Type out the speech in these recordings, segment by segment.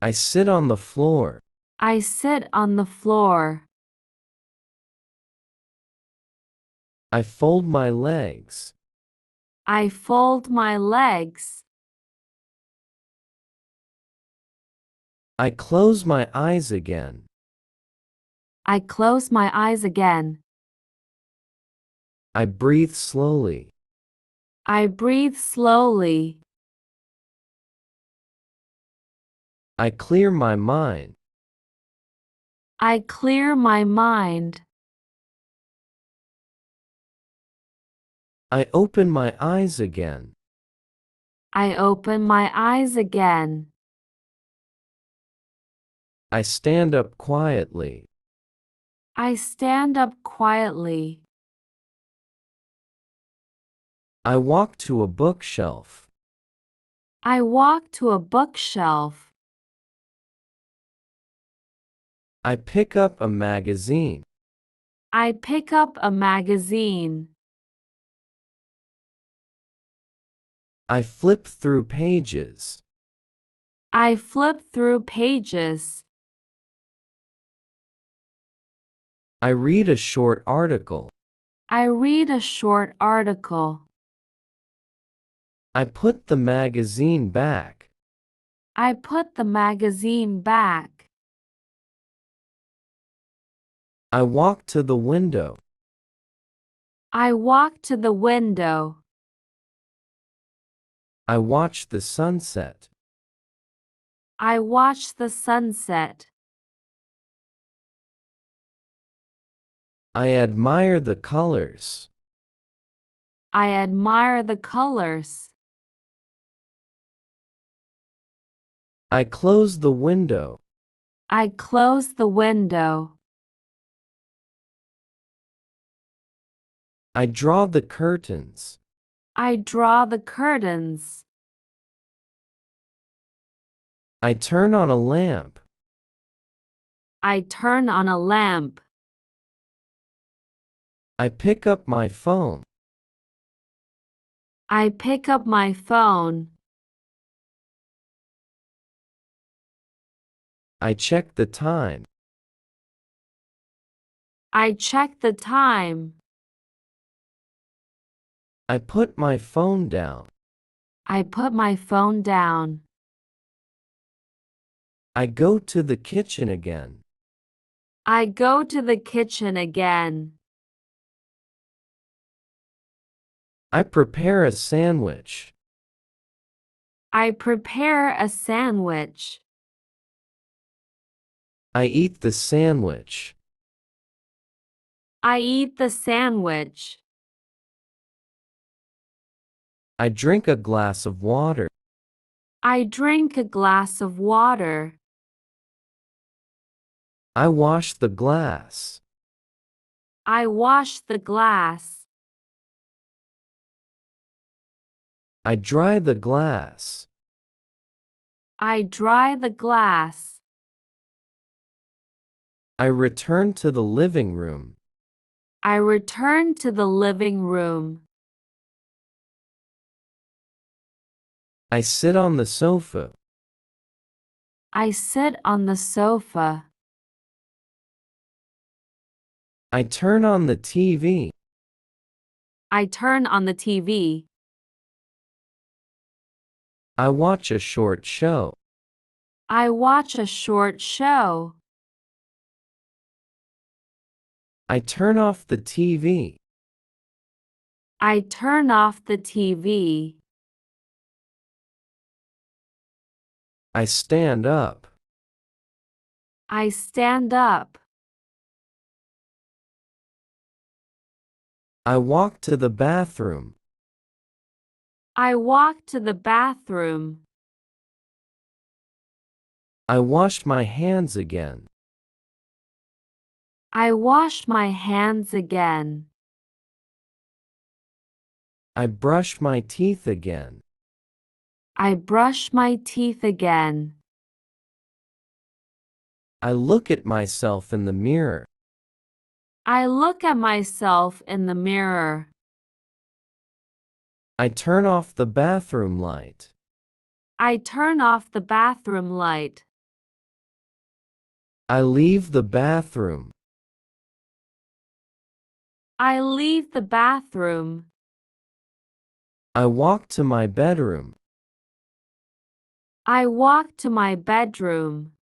I sit on the floor. I sit on the floor. I fold my legs. I fold my legs. I close my eyes again. I close my eyes again. I breathe slowly. I breathe slowly. I clear my mind. I clear my mind. I open my eyes again. I open my eyes again. I stand up quietly. I stand up quietly. I walk to a bookshelf. I walk to a bookshelf. I pick up a magazine. I pick up a magazine. I flip through pages. I flip through pages. I read a short article. I read a short article. I put the magazine back. I put the magazine back. I walk to the window. I walk to the window. I watch the sunset. I watch the sunset. I admire the colors. I admire the colors. I close the window. I close the window. I draw the curtains. I draw the curtains. I turn on a lamp. I turn on a lamp. I pick up my phone. I pick up my phone. I check the time. I check the time. I put my phone down. I put my phone down. I go to the kitchen again. I go to the kitchen again. I prepare a sandwich. I prepare a sandwich. I eat the sandwich. I eat the sandwich. I drink a glass of water. I drink a glass of water. I wash the glass. I wash the glass. I dry the glass. I dry the glass. I return to the living room. I return to the living room. I sit on the sofa. I sit on the sofa. I turn on the TV. I turn on the TV. I watch a short show. I watch a short show. I turn off the TV. I turn off the TV. I stand up. I stand up. I walk to the bathroom. I walk to the bathroom. I wash my hands again. I wash my hands again. I brush my teeth again. I brush my teeth again. I look at myself in the mirror. I look at myself in the mirror. I turn off the bathroom light. I turn off the bathroom light. I leave the bathroom. I leave the bathroom. I walk to my bedroom. I walk to my bedroom.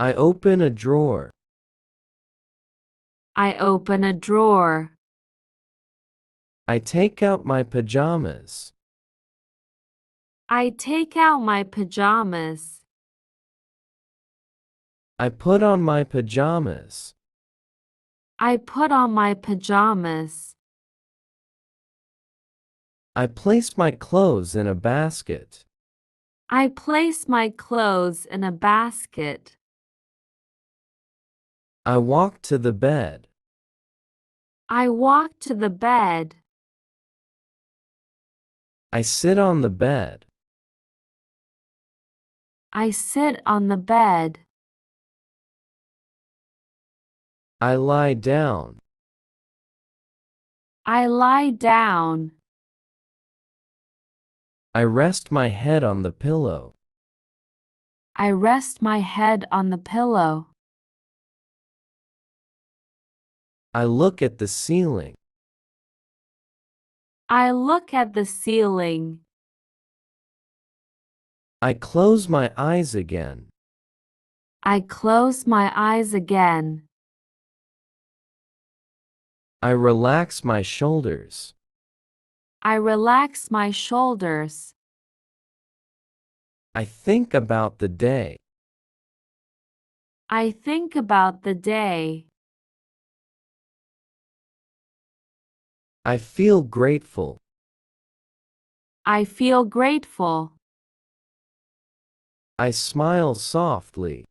I open a drawer. I open a drawer. I take out my pajamas. I take out my pajamas. I put on my pajamas. I put on my pajamas. I place my clothes in a basket. I place my clothes in a basket. I walk to the bed. I walk to the bed. I sit on the bed. I sit on the bed. I lie down. I lie down. I rest my head on the pillow. I rest my head on the pillow. I look at the ceiling. I look at the ceiling. I close my eyes again. I close my eyes again. I relax my shoulders. I relax my shoulders. I think about the day. I think about the day. I feel grateful. I feel grateful. I smile softly.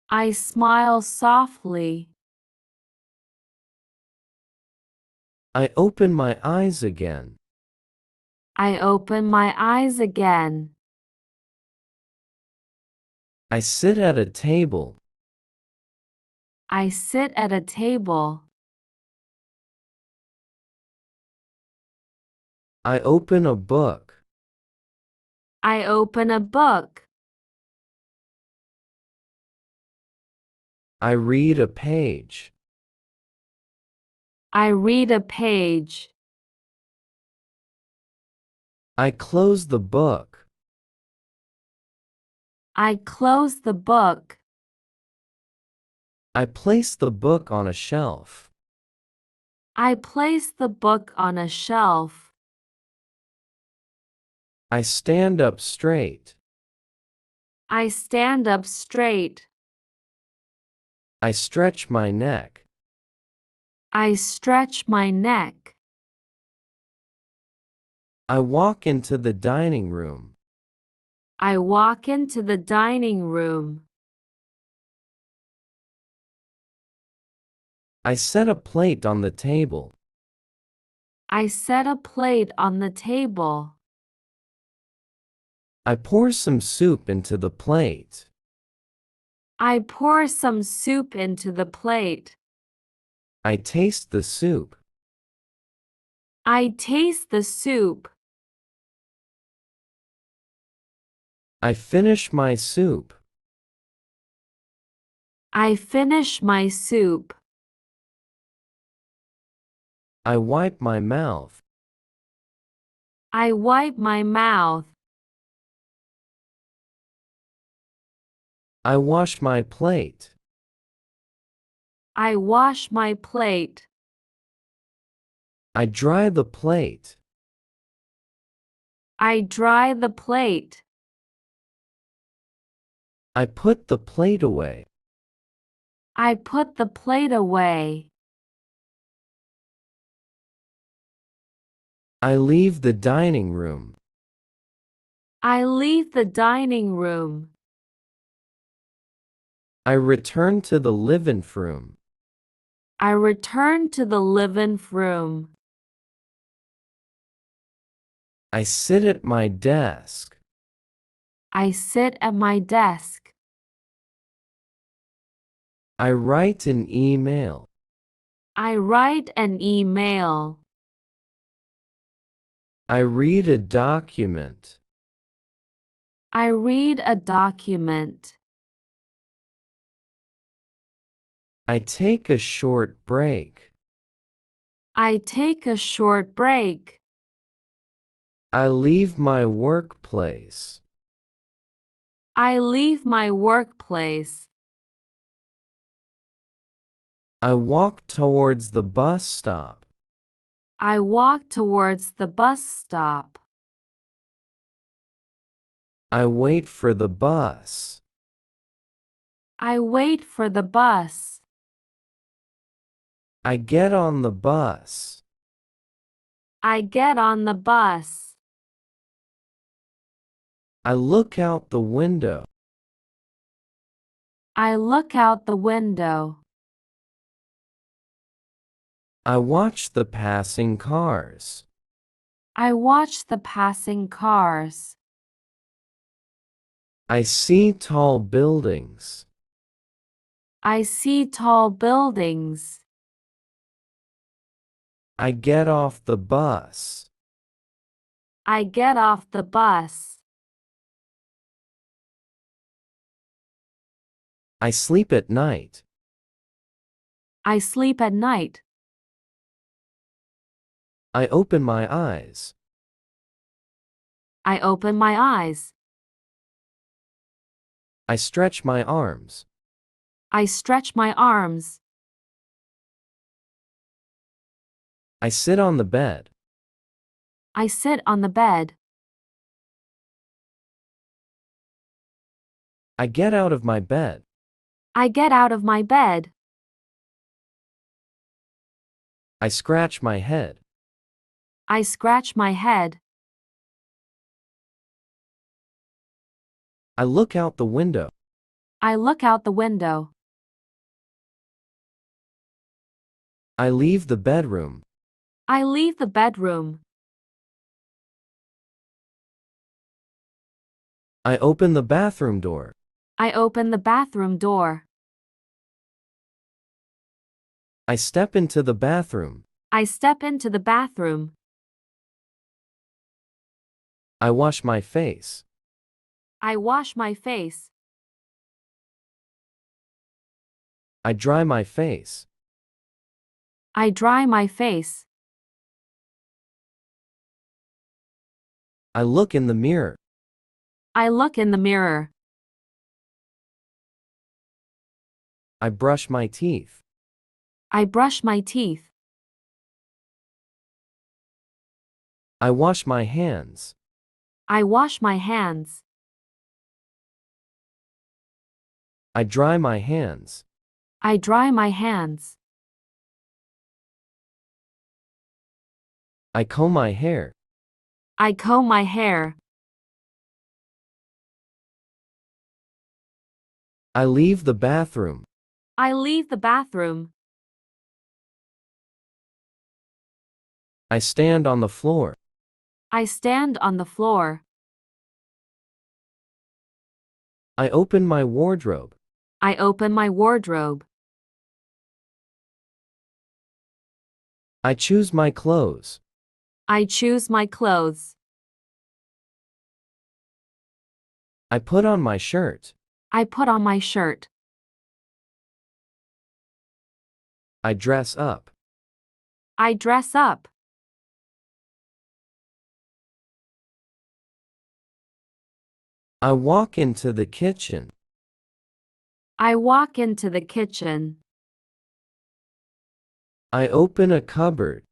I smile softly. I open my eyes again. I open my eyes again. I sit at a table. I sit at a table. I open a book. I open a book. I read a page. I read a page. I close the book. I close the book. I place the book on a shelf. I place the book on a shelf. I stand up straight. I stand up straight. I stretch my neck. I stretch my neck. I walk into the dining room. I walk into the dining room. I set a plate on the table. I set a plate on the table. I pour some soup into the plate. I pour some soup into the plate. I taste the soup. I taste the soup. I finish my soup. I finish my soup. I wipe my mouth. I wipe my mouth. I wash my plate. I wash my plate. I dry the plate. I dry the plate. I put the plate away. I put the plate away. I leave the dining room. I leave the dining room. I return to the living room. I return to the living room. I sit at my desk. I sit at my desk. I write an email. I write an email. I read a document. I read a document. I take a short break. I take a short break. I leave my workplace. I leave my workplace. I walk towards the bus stop. I walk towards the bus stop. I wait for the bus. I wait for the bus. I get on the bus. I get on the bus. I look out the window. I look out the window. I watch the passing cars. I watch the passing cars. I see tall buildings. I see tall buildings. I get off the bus. I get off the bus. I sleep at night. I sleep at night. I open my eyes. I open my eyes. I stretch my arms. I stretch my arms. I sit on the bed. I sit on the bed. I get out of my bed. I get out of my bed. I scratch my head. I scratch my head. I look out the window. I look out the window. I leave the bedroom. I leave the bedroom. I open the bathroom door. I open the bathroom door. I step into the bathroom. I step into the bathroom. I wash my face. I wash my face. I dry my face. I dry my face. I look in the mirror. I look in the mirror. I brush my teeth. I brush my teeth. I wash my hands. I wash my hands. I dry my hands. I dry my hands. I comb my hair. I comb my hair. I leave the bathroom. I leave the bathroom. I stand on the floor. I stand on the floor. I open my wardrobe. I open my wardrobe. I choose my clothes. I choose my clothes. I put on my shirt. I put on my shirt. I dress up. I dress up. I walk into the kitchen. I walk into the kitchen. I open a cupboard.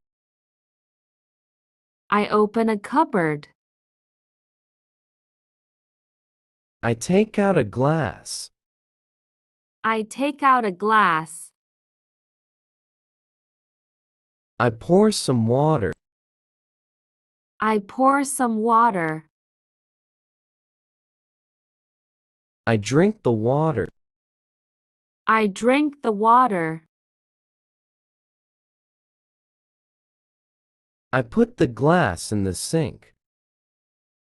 I open a cupboard. I take out a glass. I take out a glass. I pour some water. I pour some water. I drink the water. I drink the water. I put the glass in the sink.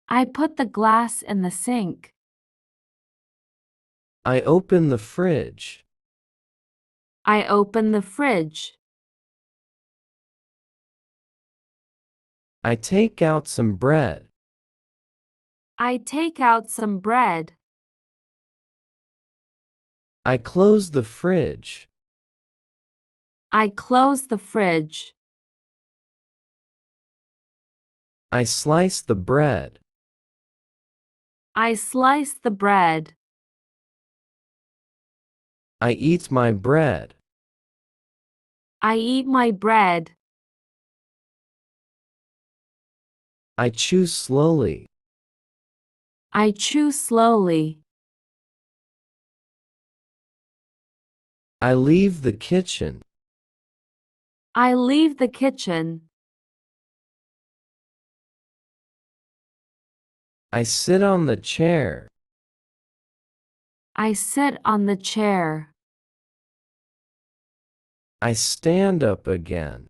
I put the glass in the sink. I open the fridge. I open the fridge. I take out some bread. I take out some bread. I close the fridge. I close the fridge. I slice the bread. I slice the bread. I eat my bread. I eat my bread. I chew slowly. I chew slowly. I leave the kitchen. I leave the kitchen. I sit on the chair. I sit on the chair. I stand up again.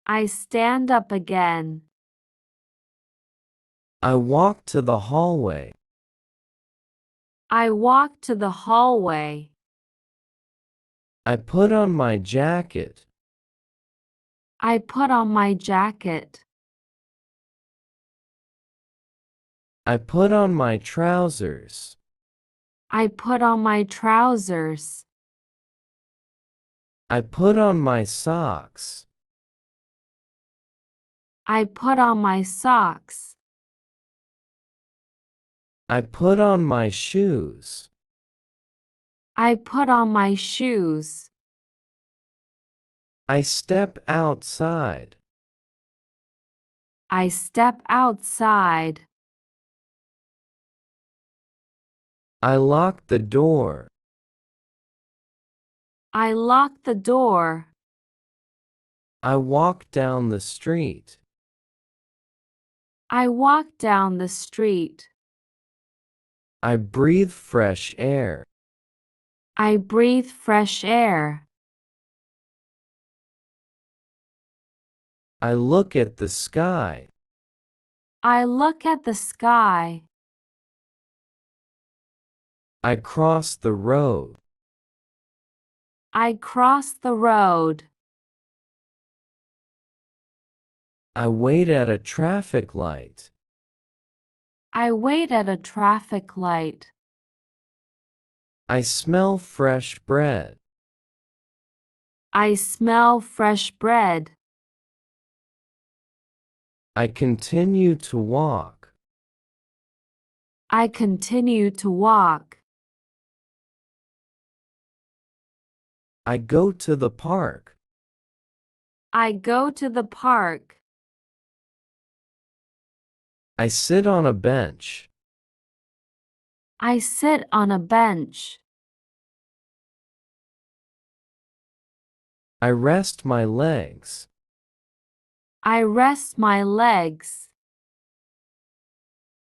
I stand up again. I walk to the hallway. I walk to the hallway. I put on my jacket. I put on my jacket. I put on my trousers. I put on my trousers. I put on my socks. I put on my socks. I put on my shoes. I put on my shoes. I step outside. I step outside. I lock the door. I lock the door. I walk down the street. I walk down the street. I breathe fresh air. I breathe fresh air. I look at the sky. I look at the sky. I cross the road. I cross the road. I wait at a traffic light. I wait at a traffic light. I smell fresh bread. I smell fresh bread. I continue to walk. I continue to walk. I go to the park. I go to the park. I sit on a bench. I sit on a bench. I rest my legs. I rest my legs.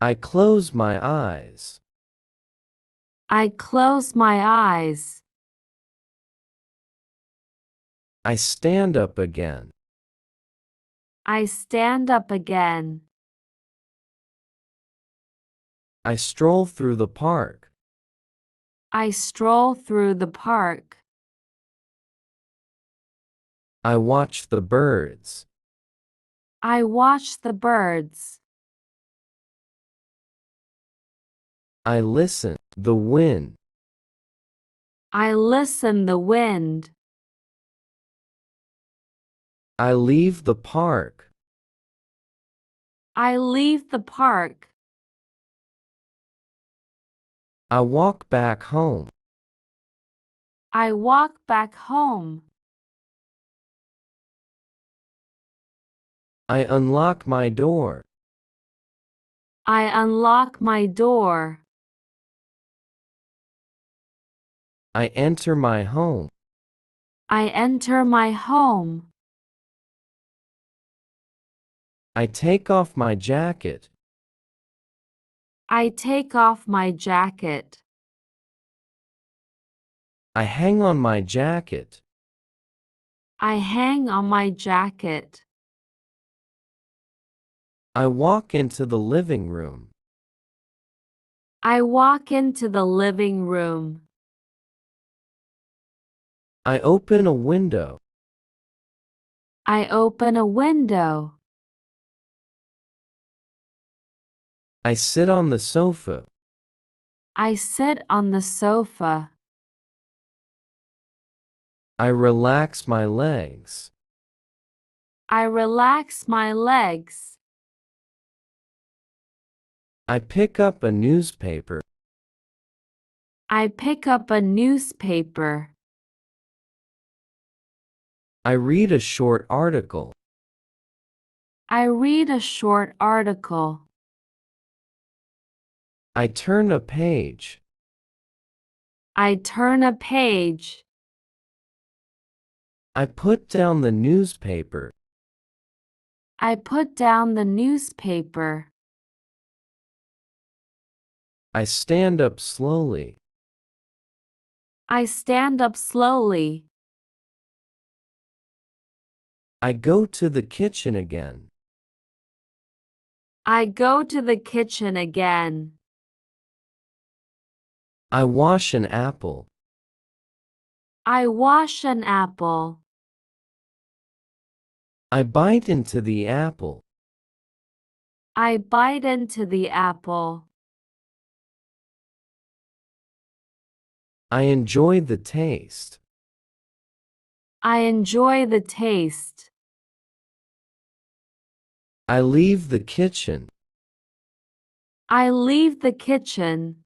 I close my eyes. I close my eyes. I stand up again. I stand up again. I stroll through the park. I stroll through the park. I watch the birds. I watch the birds. I listen the wind. I listen the wind. I leave the park. I leave the park. I walk back home. I walk back home. I unlock my door. I unlock my door. I enter my home. I enter my home. I take off my jacket. I take off my jacket. I hang on my jacket. I hang on my jacket. I walk into the living room. I walk into the living room. I open a window. I open a window. I sit on the sofa. I sit on the sofa. I relax my legs. I relax my legs. I pick up a newspaper. I pick up a newspaper. I read a short article. I read a short article. I turn a page. I turn a page. I put down the newspaper. I put down the newspaper. I stand up slowly. I stand up slowly. I go to the kitchen again. I go to the kitchen again. I wash an apple. I wash an apple. I bite into the apple. I bite into the apple. I enjoy the taste. I enjoy the taste. I leave the kitchen. I leave the kitchen.